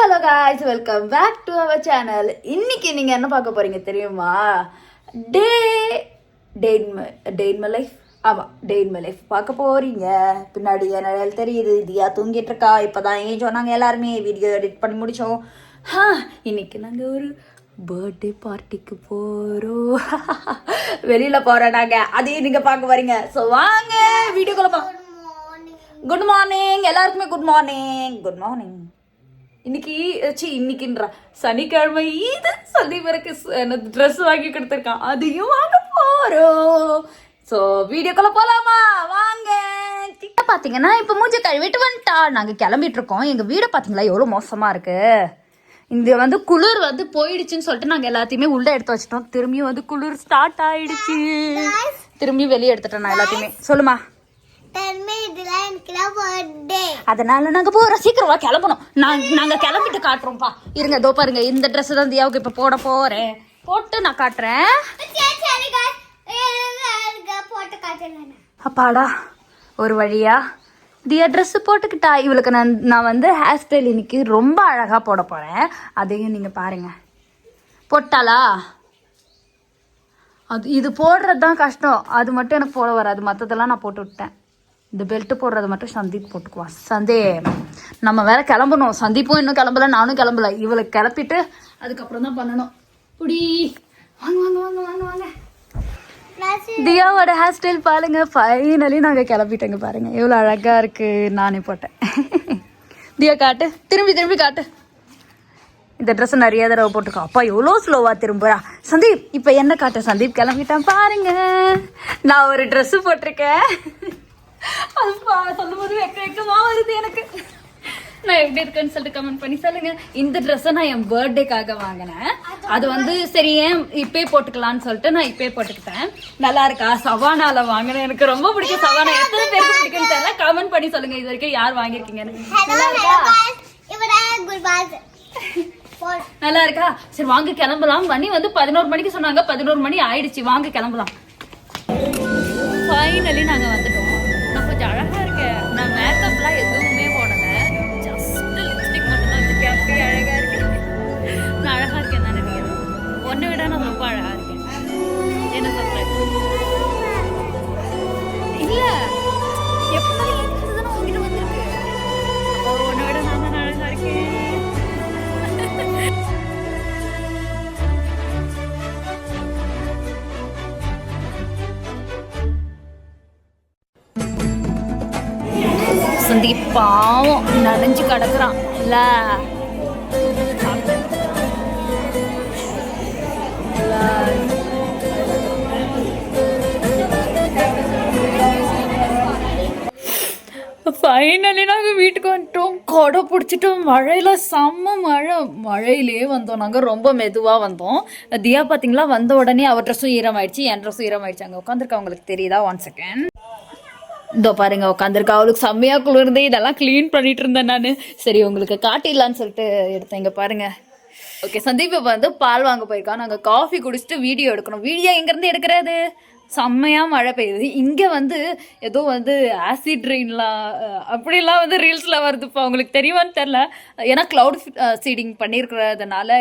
Hello guys, welcome back to our channel. இன்னைக்கு நீங்கள் என்ன பார்க்க போகிறீங்க தெரியுமா? Day in my life. ஆமாம், டே இன் மை லைஃப் பார்க்க போகிறீங்க. பின்னாடி என்ன தெரியுது, தியா தூங்கிட்டு இருக்கா. இப்போ தான் ஏன் சொன்னாங்க எல்லாருமே, வீடியோ எடிட் பண்ணி முடித்தோம். இன்னைக்கு நாங்கள் ஒரு பர்த்டே பார்ட்டிக்கு போகிறோம். வெளியில் போகிறோம் நாங்கள், அதையும் நீங்கள் பார்க்க வரீங்க. ஸோ வாங்க வீடியோக்குள்ள பா. குட் மார்னிங் எல்லாருக்குமே. Good morning. இன்னைக்குன்ற சனிக்கிழமை இது சந்தீபருக்கு ட்ரெஸ் வாங்கி கொடுத்துருக்கான், அதையும் வாங்க போறோம். ஸோ வீடியோக்குள்ள போலாமா? வாங்க. பாத்தீங்கன்னா இப்ப மூஞ்ச கழுவிட்டு வந்துட்டா. நாங்க கிளம்பிட்டு இருக்கோம். எங்க வீடை பாத்தீங்களா எவ்வளவு மோசமா இருக்கு. இந்த குளிர் போயிடுச்சுன்னு சொல்லிட்டு நாங்க எல்லாத்தையுமே உள்ள எடுத்து வச்சிட்டோம். திரும்பியும் குளிர் ஸ்டார்ட் ஆயிடுச்சு. திரும்பி வெளியே எடுத்துட்டோம் நான் எல்லாத்தையுமே. சொல்லுமா. அதனால நாங்க போறோம், சீக்கிரமா கிளம்பணும். நாங்க கிளம்பிட்டு காட்டுறோம்ப்பா. இருங்க, இதோ பாருங்க, இந்த ட்ரெஸ் தான் தியாவுக்கு இப்ப போட போறேன். போட்டு நான் காட்டுறேன். அப்பாடா, ஒரு வழியா தியா ட்ரெஸ் போட்டுக்கிட்டா. இவளுக்கு நான் ஹேர் ஸ்டைல் இன்னைக்கு ரொம்ப அழகா போட போறேன். அதையும் நீங்க பாருங்க. போட்டாளா? இது போடுறது தான் கஷ்டம். அது மட்டும் எனக்கு போட வராது, மற்றதெல்லாம் நான் போட்டு விட்டேன். இந்த பெல்ட் போடுறது மட்டும் சந்தீப் போட்டுக்குவான். நம்ம வேற கிளம்பணும். சந்தீப்பும் இன்னும் கிளம்பல, நானும் கிளம்பல. இவளை கிளப்பிட்டு அதுக்கப்புறம் தான் பண்ணணும். புடி வாங்க வாங்க வாங்க வாங்க வாங்க. தியாவோட ஹேர் ஸ்டைல் பாருங்க. ஃபைனலி நாங்கள் கிளப்பிட்டேங்க. பாருங்க எவ்வளோ அழகா இருக்கு. நானே போட்டேன். தியா காட்டு, திரும்பி காட்டு. இந்த ட்ரெஸ் நிறைய தடவை போட்டிருக்கோம். அப்பா எவ்வளோ ஸ்லோவா திரும்புறா. சந்தீப் இப்போ என்ன காட்டு? சந்தீப் கிளம்பிட்டான் பாருங்க. நான் ஒரு ட்ரெஸ் போட்டிருக்கேன். அது சொல்லும் போது வெக்கமா வருது எனக்கு. நான் எப்படி இருக்குன்னு சொல்லிட்டு கமெண்ட் பண்ணி சொல்லுங்க. இந்த ட்ரெஸ்ஸை நான் என் பர்த்டேக்காக வாங்கினேன். அது சரி ஏன் இப்பே போட்டுக்கலான்னு சொல்லிட்டு நான் இப்பே போட்டுக்கிட்டேன். நல்லா இருக்கா? சவானால வாங்கினேன். எனக்கு ரொம்ப பிடிக்கும் சவானா. எத்தனை பேருக்கு பிடிக்கும்னு தெரியல, கமெண்ட் பண்ணி சொல்லுங்க இது வரைக்கும் யார் வாங்கியிருக்கீங்கன்னு. நல்லா இருக்கா? சரி வாங்க கிளம்பலாம். மணி 11 மணிக்கு சொன்னாங்க. 11 மணி ஆயிடுச்சு. வாங்க கிளம்பலாம். ஃபைனலி நாங்க வந்துட்டோம். நான் கொஞ்சம் அழகா இருக்கேன். நான் மேக்கப்லாம் எதுவுமே போடல, ஜஸ்ட் லிப்ஸ்டிக் மட்டும் தான் வச்சிருக்கேன். அப்படியே அழகா இருக்கேன். நான் அழகா இருக்கேன் தான் நினைக்கிறேன். ஒன்றை விட நான் ரொம்ப அழகா இருக்கேன். என்ன சொல்றேன்? இல்ல எப்படி தானே உங்ககிட்ட வந்திருக்கு. ஒன்றை விட நான் தான் அழகா இருக்கேன். சந்தீப் பாவம் நனைஞ்சு கிடக்குறான் இல்ல. ஃபைனலி நாங்கள் வீட்டுக்கு வந்துட்டோம். கொடை பிடிச்சிட்டோம். மழையில செம்ம மழையிலே வந்தோம். நாங்கள் ரொம்ப மெதுவாக வந்தோம். தியா பார்த்தீங்களா, வந்த உடனே அவர் ட்ரெஸ்ஸும் ஈரமாயிடுச்சு, என் ட்ரெஸ்ஸும் ஈரமாயிடுச்சு. அங்கே உட்காந்துருக்க அவங்களுக்கு தெரியுதா? 1 செகண்ட். இதோ பாருங்க உட்காந்துருக்கா. அவளுக்கு செம்மையாக குளிர்ந்து இதெல்லாம் க்ளீன் பண்ணிட்டு இருந்தேன் நான். சரி உங்களுக்கு காட்டிடலான்னு சொல்லிட்டு எடுத்தேன். இங்கே பாருங்க. ஓகே, சந்தீப் பால் வாங்க போயிருக்கான். நாங்கள் காஃபி குடிச்சிட்டு வீடியோ எடுக்கணும். வீடியோ எங்கேருந்து எடுக்கிறது? செம்மையாக மழை பெய்யுது இங்கே. ஏதோ ஆசிட் ரெயின்லாம் அப்படிலாம் ரீல்ஸில் வருது. இப்போ அவங்களுக்கு தெரியுமான்னு தெரில. ஏன்னா க்ளவுட் சீடிங் பண்ணியிருக்கிறதுனால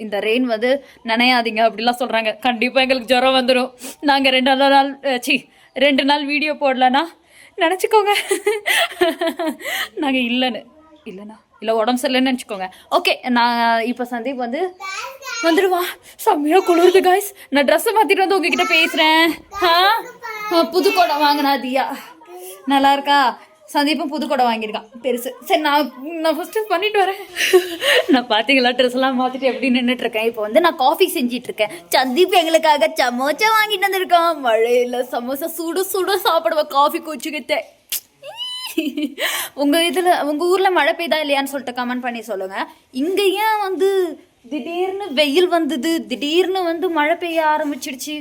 இந்த ரெயின் நனையாதீங்க அப்படிலாம் சொல்கிறாங்க. கண்டிப்பாக எங்களுக்கு ஜுரம் வந்துடும். நாங்கள் 2 நாள் வீடியோ போடலன்னா நினச்சிக்கோங்க. நாங்கள் இல்லை உடம்பு சரியில்லைன்னு நினச்சிக்கோங்க. ஓகே, நான் இப்போ சந்தீப் வந்துடுவா. செம்மையாக குளிருது காய்ஸ். நான் ட்ரெஸ்ஸை மாற்றிட்டு உங்ககிட்ட பேசுகிறேன். புது கொடை வாங்கினா தியா. நல்லா இருக்கா? சந்தீப்பும் புது கொடை வாங்கியிருக்கான் பெருசு. சரி நான் ஃபஸ்ட்டு பண்ணிட்டு வரேன். நான் பார்த்தீங்களா ட்ரெஸ் எல்லாம் மாற்றிட்டு எப்படி நின்றுட்டு இருக்கேன். இப்போ நான் காஃபி செஞ்சிட்டு இருக்கேன். சந்தீப் எங்களுக்காக சமோசா வாங்கிட்டு வந்திருக்கான். மழையில் சமோசா சுட சாப்பிடுவேன் காஃபி குச்சிக்கிட்ட. உங்கள் ஊரில் மழை பெய்தா இல்லையான்னு சொல்லிட்டு கமெண்ட் பண்ணி சொல்லுங்கள். இங்கே ஏன் திடீர்னு வெயில் வந்தது, திடீர்னு மழை பெய்ய ஆரம்பிச்சிடுச்சு,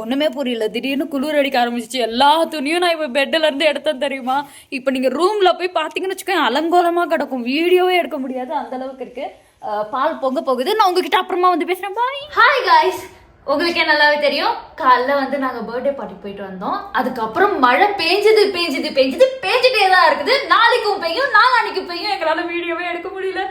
ஒன்றுமே புரியல. திடீர்னு குளிர் அடிக்க ஆரம்பிச்சிச்சு. எல்லா துணியும் நான் இப்போ பெட்டிலேருந்து எடுத்தேன் தெரியுமா. இப்போ நீங்கள் ரூமில் போய் பார்த்தீங்கன்னு வச்சுக்கோங்க, அலங்கோலமாக கிடக்கும். வீடியோவே எடுக்க முடியாது, அந்தளவுக்கு இருக்குது. பால் பொங்க போகுது. நான் உங்ககிட்ட அப்புறமா பேசுகிறேன். பாய். ஹாய் காய்ஸ், உங்களுக்கே நல்லாவே தெரியும். காலைல வந்து நாங்க பர்த்டே பார்ட்டி போயிட்டு வந்தோம். அதுக்கப்புறம் மழை பேஞ்சிட்டே தான் இருக்குது. நாளைக்கும் பெய்யும், நாளானிக்கு பெய்யும். எங்களால வீடியோவே எடுக்க முடியல.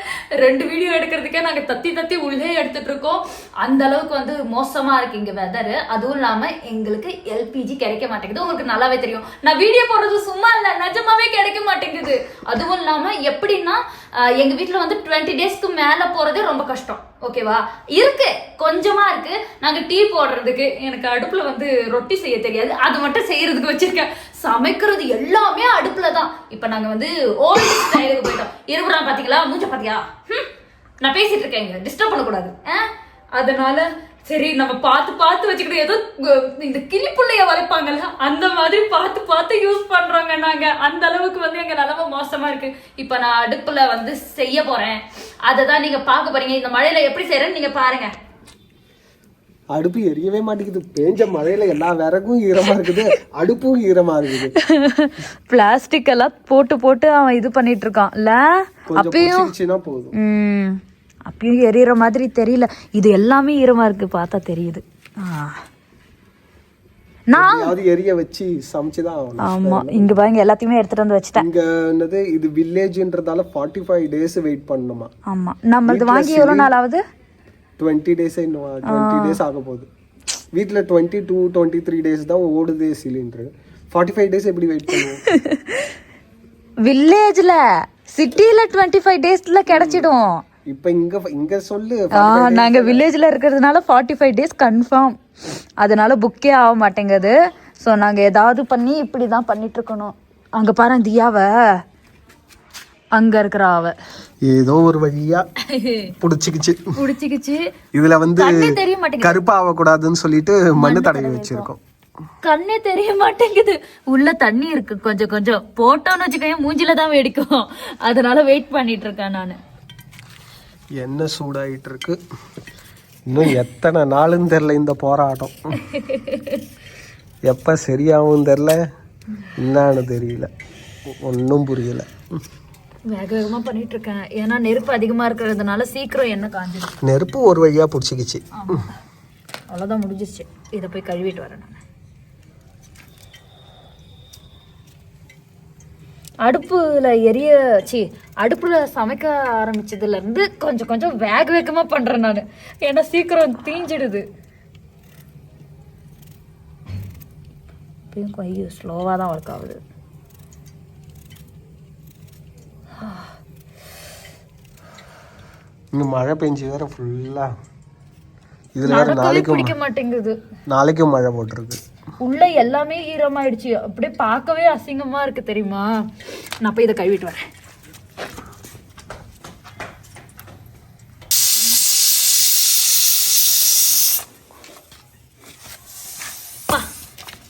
2 வீடியோ எடுக்கிறதுக்கே நாங்க தத்தி உள்ளே எடுத்துட்டு இருக்கோம். அந்த அளவுக்கு வந்து மோசமா இருக்கு இங்க வெதர். அதுவும் இல்லாம எங்களுக்கு LPG கிடைக்க மாட்டேங்குது. உங்களுக்கு நல்லாவே தெரியும். நான் வீடியோ போடுறது சும்மா இல்ல, நிஜமாவே கிடைக்க மாட்டேங்குது. அதுவும் இல்லாம எப்படின்னா எங்க வீட்டுல வந்து 20 டேஸ்க்கு மேல போறதே ரொம்ப கஷ்டம். ஓகேவா, இருக்கு கொஞ்சமா இருக்கு. நாங்க டீ போடுறதுக்கு, எனக்கு அடுப்புல வந்து ரொட்டி செய்ய தெரியாது, அது மட்டும் செய்யறதுக்கு வச்சிருக்கேன். சமைக்கிறது எல்லாமே அடுப்புல தான். இப்ப நாங்க வந்து ஓல்டு ஸ்டைலுக்கு போயிட்டோம். இருபுறான் பாத்தீங்களா, மூஞ்ச பாத்தியா, நான் பேசிட்டு இருக்கேன், இங்க டிஸ்டர்ப் பண்ணக்கூடாது. அதனால சரி நம்ம பார்த்து வச்சுக்கிட்டு, ஏதோ இந்த கிளிப்புள்ளைய வளைப்பாங்கல்ல அந்த மாதிரி பார்த்து யூஸ் பண்றோங்க நாங்க. அந்த அளவுக்கு வந்து எங்க நிலைமை மோசமா இருக்கு. இப்ப நான் அடுப்புல வந்து செய்ய போறேன், அததான் நீங்க பார்க்க போறீங்க. இந்த மழையில எப்படி செய்யறேன்னு நீங்க பாருங்க. அடுப்பு எரியவே மாட்டேங்குது. பேஞ்ச மழையில எல்லா விறகும் ஈரமா இருக்குது, அடுப்பும் ஈரமா இருக்குது. பிளாஸ்டிக் எல்லாம் போட்டு அவன் இது பண்ணிட்டு இருக்கான்ல. அப்பயும் போதும். அப்பயும் எரியற மாதிரி தெரியல. இது எல்லாமே ஈரமா இருக்கு, பார்த்தா தெரியுது. நான் எரிய வச்சு சமைச்சுதான். ஆமா, இங்க பாருங்க எல்லாத்தையுமே எடுத்துட்டு வந்து வச்சுட்டேன். இங்க என்னது இது வில்லேஜ்ன்றதால 45 டேஸ் வெயிட் பண்ணணுமா. ஆமா, நம்மளது வாங்கி எவ்வளவு நாள் ஆகுது? 20 டேஸ் 20 டேஸ் ஆக போகுது. வீட்டுல 22-23 டேஸ் தான் ஓடுது சிலிண்டர். 45 டேஸ் எப்படி வெயிட் பண்ணுவோம்? வில்லேஜ்ல, சிட்டில 25 டேஸ்ல கிடைச்சிடும். இப்ப இங்க சொல்லு, நாங்க வில்லேஜ்ல இருக்கிறதுனால 45 டேஸ் கன்ஃபார்ம். அதனால புக்கே ஆக மாட்டேங்குது. ஸோ நாங்க ஏதாவது பண்ணி இப்படிதான் பண்ணிட்டு இருக்கணும். அங்க பாரு தியாவ, அங்க இருக்கிற அவ ஏதோ ஒரு வழியா புடிச்சுக்கிச்சு. இதுல வந்து தெரிய மாட்டேங்குது, கருப்பா ஆக கூடாதுன்னு சொல்லிட்டு மண்ணு தடவி வச்சிருக்கோம். கண்ணே தெரிய மாட்டேங்குது. உள்ள தண்ணி இருக்கு, கொஞ்சம் போட்டோன்னு வச்சுக்கோங்க மூஞ்சில தான் வெடிக்கும். அதனால வெயிட் பண்ணிட்டு இருக்கேன் நானு. என்ன சூடாயிட்டு இருக்கு. இன்னும் எத்தனை நாளுன்னு தெரியல இந்த போராட்டம். எப்ப சரியாகவும் தெரியல, என்னன்னு தெரியல, ஒன்றும் புரியல. வேகமா பண்ணிட்டு இருக்கேன். ஏன்னா நெருப்பு அதிகமா இருக்கிறதுனால சீக்கிரம் எண்ணெய் காஞ்சிடும். நெருப்பு ஒரு வழியா பிடிச்சிக்கிச்சு. அவ்வளவுதான், முடிஞ்சிருச்சு. இதை போய் கழுவிட்டு வரேன் நான். அடுப்புல சமைக்க ஆரம்பிச்சதுல இருந்து கொஞ்சம் வேகமா பண்றேன் நான். ஏன்னா சீக்கிரம் தீஞ்சிடுது. கொஞ்சம் ஸ்லோவா தான் ஒர்க் ஆகுது. இங்க மழை பெஞ்சு வேற ஃபுல்லா. இதுல வேற நாளைக்கும் மழை போட்டிருக்கு. உள்ள எல்லாமே ஈரமாயிடுச்சு. அப்படியே பார்க்கவே அசிங்கமா இருக்கு தெரியுமா. நான் போய் இதை கழுவிட்டு வரேன்.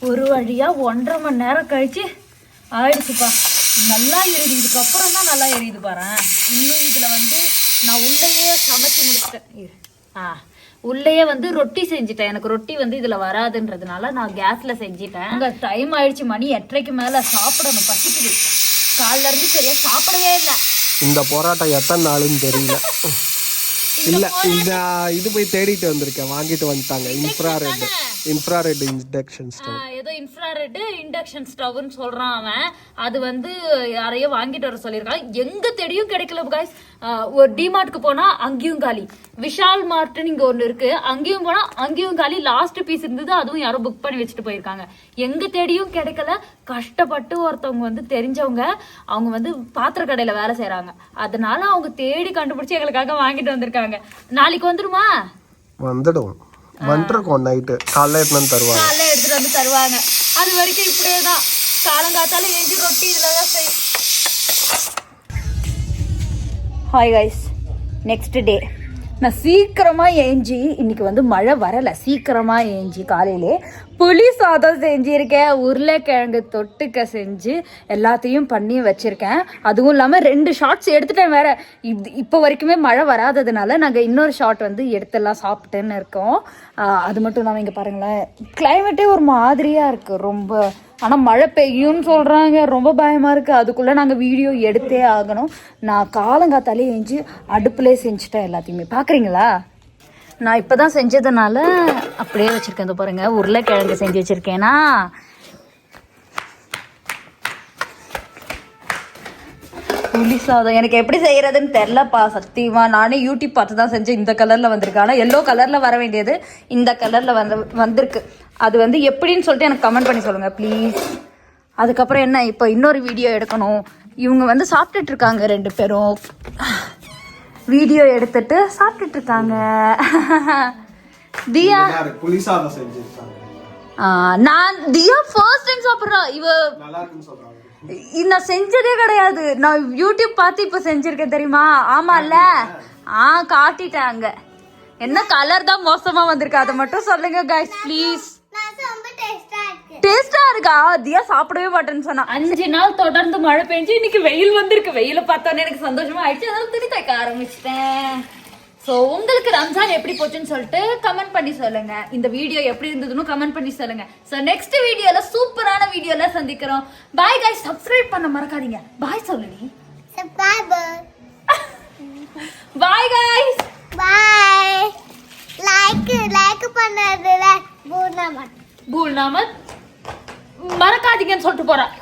ஒரு வழியா 1.5 மணி நேரம் கழிச்சு ஆயிடுச்சுப்பா. நல்லா எரியுது. இதுக்கப்புறம் தான் நல்லா எரியுது பாரு. இன்னும் இதுல வந்து நான் உள்ளேயே சமைச்சு முடிச்சிட்டேன். உள்ளேயே வந்து ரொட்டி செஞ்சுட்டேன். எனக்கு ரொட்டி வந்து இதுல வராதுன்றதுனால நான் கேஸ்ல செஞ்சுட்டேன். அங்க டைம் ஆயிடுச்சு, மணி 8:30க்கு மேல சாப்பிடணும், பசிக்குது. காலைல இருந்து சரியா சாப்பிடவே இல்லை. இந்த போராட்டம் எத்தனை நாளுன்னு தெரியல. இல்ல இந்த இது போய் தேடிட்டு வந்திருக்கேன், வாங்கிட்டு வந்துட்டாங்க. Infrared induction stove. ஏதோ இன்ஃப்ராரெட் இண்டக்ஷன் ஸ்டவ்னு சொல்றான் அவன். அது வந்து யாரையோ வாங்கிட்டு வர சொல்லியிருக்கான். எங்க தேடியும் கிடைக்கல guys. ஒரு டிமார்ட்க்கு போனா அங்கேயும் காலி, விஷால் மார்ட்னு இங்க ஒண்ணு இருக்கு, அங்கேயும் போனா அங்கேயும் காலி. லாஸ்ட் பீஸ் இருந்தது, அதுவும் யாரோ புக் பண்ணி வச்சுட்டு போயிருக்காங்க. எங்க தேடியும் கிடைக்கல. கஷ்டப்பட்டு ஒருத்தவங்க வந்து தெரிஞ்சவங்க, அவங்க வந்து பாத்திர கடையில வேலை செய்யறாங்க. அதனால அவங்க தேடி கண்டுபிடிச்சு எங்களுக்காக வாங்கிட்டு வந்திருக்காங்க. நாளைக்கு வந்துருமா? வந்துடும். நைட்டு காலைல எடுத்துட்டு வந்து தருவாங்க. அது வரைக்கும் இப்படியேதான் காலங்காத்தால எஞ்சி ரொட்டி இதுலதான் செய். ஹாய் கைஸ், நெக்ஸ்ட் டே நான் சீக்கிரமாக ஏஞ்சி, இன்னைக்கு வந்து மழை வரலை, சீக்கிரமாக ஏஞ்சி காலையிலே புளி சாதம் செஞ்சுருக்கேன். உருளைக்கிழங்கு தொட்டுக்க செஞ்சு எல்லாத்தையும் பண்ணி வச்சுருக்கேன். அதுவும் இல்லாமல் 2 ஷார்ட்ஸ் எடுத்துட்டேன் வேறு. இப்போ வரைக்குமே மழை வராததுனால நாங்கள் இன்னொரு ஷார்ட் வந்து எடுத்துலாம் சாப்பிட்டுன்னு இருக்கோம். அது மட்டும் இல்லாமல் இங்கே பாருங்களேன், கிளைமேட்டே ஒரு மாதிரியாக இருக்குது ரொம்ப. ஆனால் மழை பெய்யும்னு சொல்கிறாங்க, ரொம்ப பயமாக இருக்குது. அதுக்குள்ளே நாங்கள் வீடியோ எடுத்தே ஆகணும். நான் காலங்காத்தாலே ஏஞ்சி அடுப்புலேயே செஞ்சுட்டேன் எல்லாத்தையுமே. பார்க்குறீங்களா? நான் இப்போ தான் செஞ்சதுனால அப்படியே வச்சுருக்கேன். இந்த பாருங்கள், உருளைக்கிழங்கு செஞ்சு வச்சுருக்கேன்னா புளி சாதம் எனக்கு எப்படி செய்கிறதுன்னு தெரிலப்பா சத்தியமா. நானே யூடியூப் பார்த்து தான் செஞ்சேன். இந்த கலரில் வந்திருக்கு. ஆனால் எல்லோ கலரில் வர வேண்டியது இந்த கலரில் வந்திருக்கு. அது வந்து எப்படின்னு சொல்லிட்டு எனக்கு கமெண்ட் பண்ணி சொல்லுங்கள் ப்ளீஸ். அதுக்கப்புறம் என்ன, இப்போ இன்னொரு வீடியோ எடுக்கணும். இவங்க வந்து சாப்பிட்டுட்டு இருக்காங்க 2 பேரும். வீடியோ எடுத்துட்டு சாப்பிட்டுட்டு இருக்காங்க. தியா புளிசாதம் செஞ்சிருக்காங்க. நான் தியா ஃபர்ஸ்ட் டைம் சாப்பிட்றா. நல்லா இருக்குன்னு சொல்றாங்க. நான் செஞ்சதே கிடையாது. நான் யூடியூப் பார்த்து இப்போ செஞ்சிருக்கேன் தெரியுமா? ஆமால, காட்டிட்டாங்க. என்ன கலர் தான் மோசமா வந்திருக்கு, அதை மட்டும் சொல்லுங்க கைஸ் ப்ளீஸ். டேஸ்டா இருக்கா? தியா சாப்பிடவே மாட்டேன்னு சொன்னா. 5 நாள் தொடர்ந்து மழை பெஞ்சு இன்னைக்கு வெயில் வந்திருக்கு. வெயில பார்த்தோன்னே எனக்கு சந்தோஷமா ஆயிடுச்சு. அதனால துணி தைக்க ஆரம்பிச்சிட்டேன். ஸோ உங்களுக்கு ரம்ஜான் எப்படி போச்சுன்னு சொல்லிட்டு கமெண்ட் பண்ணி சொல்லுங்க. இந்த வீடியோ எப்படி இருந்ததுன்னு கமெண்ட் பண்ணி சொல்லுங்க. ஸோ நெக்ஸ்ட் வீடியோல சூப்பரான வீடியோல சந்திக்கிறோம். Bye guys. சப்ஸ்கிரைப் பண்ண மறக்காதீங்க. பாய் சொல்லுடி. Subscriber. Bye guys. Bye. Like பண்ணதுல பூல்னா மறக்காதீங்கன்னு மறக்காதீங்கன்னு சொல்லிட்டு போறேன்.